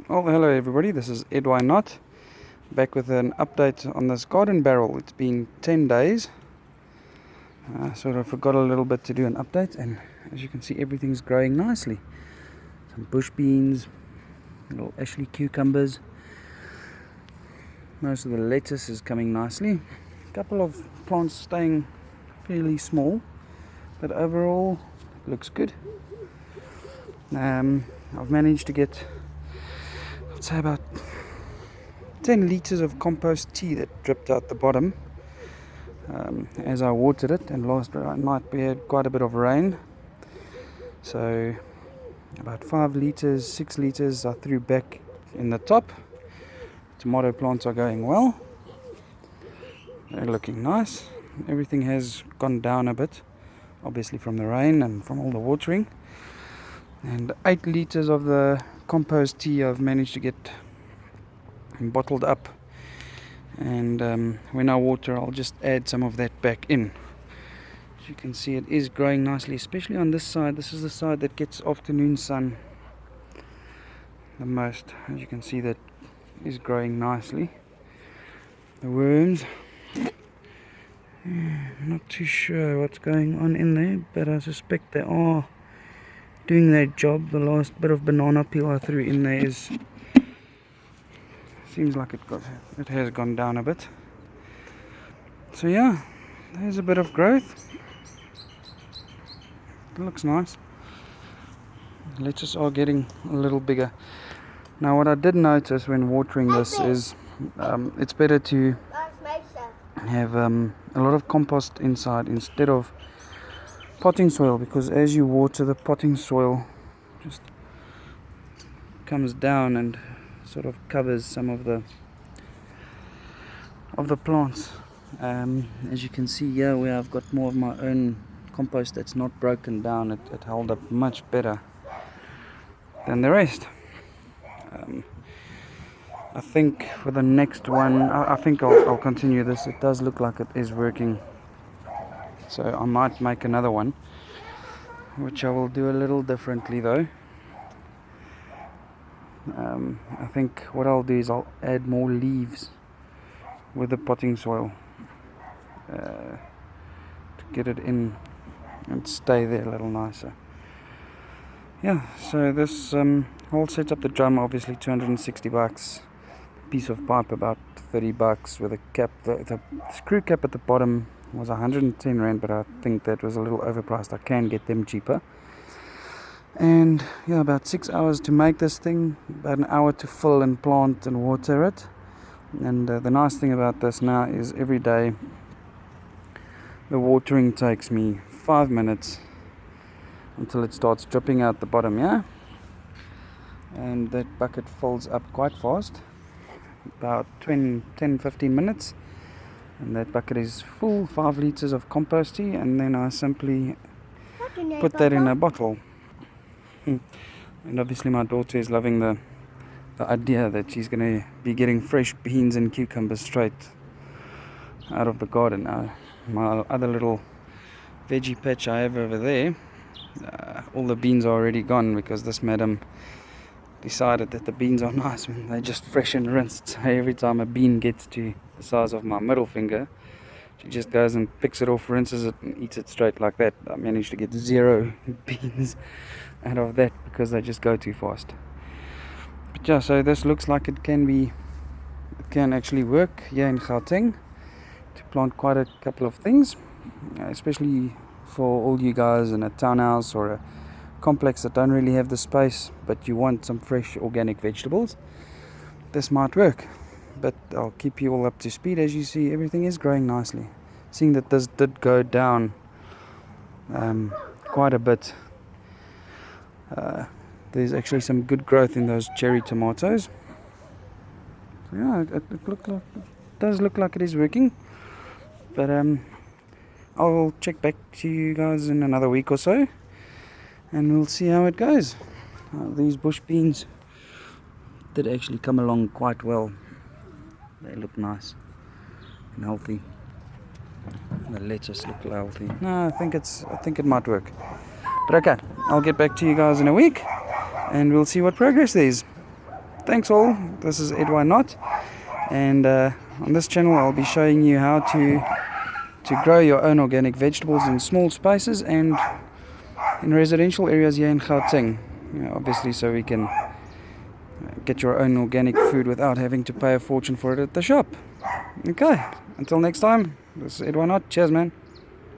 Well, hello everybody, this is Edwin Knott, back with an update on this garden barrel. It's been 10 days. I sort of forgot a little bit to do an update, and as you can see, everything's growing nicely. Some bush beans, little Ashley cucumbers. Most of the lettuce is coming nicely. A couple of plants staying fairly small, but overall it looks good. I've managed to get, I'd say, about 10 litres of compost tea that dripped out the bottom as I watered it, and last night we had quite a bit of rain, so about 5 litres, 6 litres I threw back in the top. Tomato plants are going well, they're looking nice. Everything has gone down a bit, obviously from the rain and from all the watering, and 8 litres of the compost tea I've managed to get bottled up, and when I water I'll just add some of that back in. As you can see, it is growing nicely, especially on this side. This is the side that gets afternoon sun the most. As you can see, that is growing nicely. The worms, not too sure what's going on in there, but I suspect they are doing their job. The last bit of banana peel I threw in there seems like it has gone down a bit. So yeah, there's a bit of growth. It looks nice. The lettuce are getting a little bigger. Now, what I did notice when watering this is it's better to have a lot of compost inside instead of potting soil, because as you water, the potting soil just comes down and sort of covers some of the plants. As you can see here, where I've got more of my own compost that's not broken down, it held up much better than the rest. I think for the next one, I think I'll continue this. It does look like it is working, so I might make another one, which I will do a little differently though. I think what I'll do is I'll add more leaves with the potting soil to get it in and stay there a little nicer. Yeah, so this whole setup, the drum obviously $260, piece of pipe about $30 with a cap. The screw cap at the bottom was 110 rand, but I think that was a little overpriced. I can get them cheaper. And yeah, about 6 hours to make this thing, about an hour to fill and plant and water it. And the nice thing about this now is every day the watering takes me 5 minutes until it starts dripping out the bottom, yeah? And that bucket fills up quite fast, about 10-15 minutes, and that bucket is full, 5 litres of compost tea, and then I simply put that in a bottle. And obviously my daughter is loving the idea that she's going to be getting fresh beans and cucumbers straight out of the garden. My other little veggie patch I have over there, all the beans are already gone because this madam decided that the beans are nice when they're just fresh and rinsed. So every time a bean gets to the size of my middle finger, she just goes and picks it off, rinses it, and eats it straight like that. I managed to get 0 beans out of that because they just go too fast. But yeah, so this looks like it can actually work here in Gauteng to plant quite a couple of things, especially for all you guys in a townhouse or a complex that don't really have the space, but you want some fresh organic vegetables. This might work, but I'll keep you all up to speed. As you see, everything is growing nicely. Seeing that this did go down quite a bit, there's actually some good growth in those cherry tomatoes. So yeah, it does look like it is working, but I'll check back to you guys in another week or so, and we'll see how it goes. These bush beans did actually come along quite well. They look nice and healthy. The lettuce look healthy. No, I think it might work. But okay, I'll get back to you guys in a week, and we'll see what progress there is. thanks all. This is Ed Why Not, and on this channel I'll be showing you how to grow your own organic vegetables in small spaces and in residential areas here in Gauteng. Obviously, so we can get your own organic food without having to pay a fortune for it at the shop. Okay, until next time, this is Ed Why Not. Cheers, man.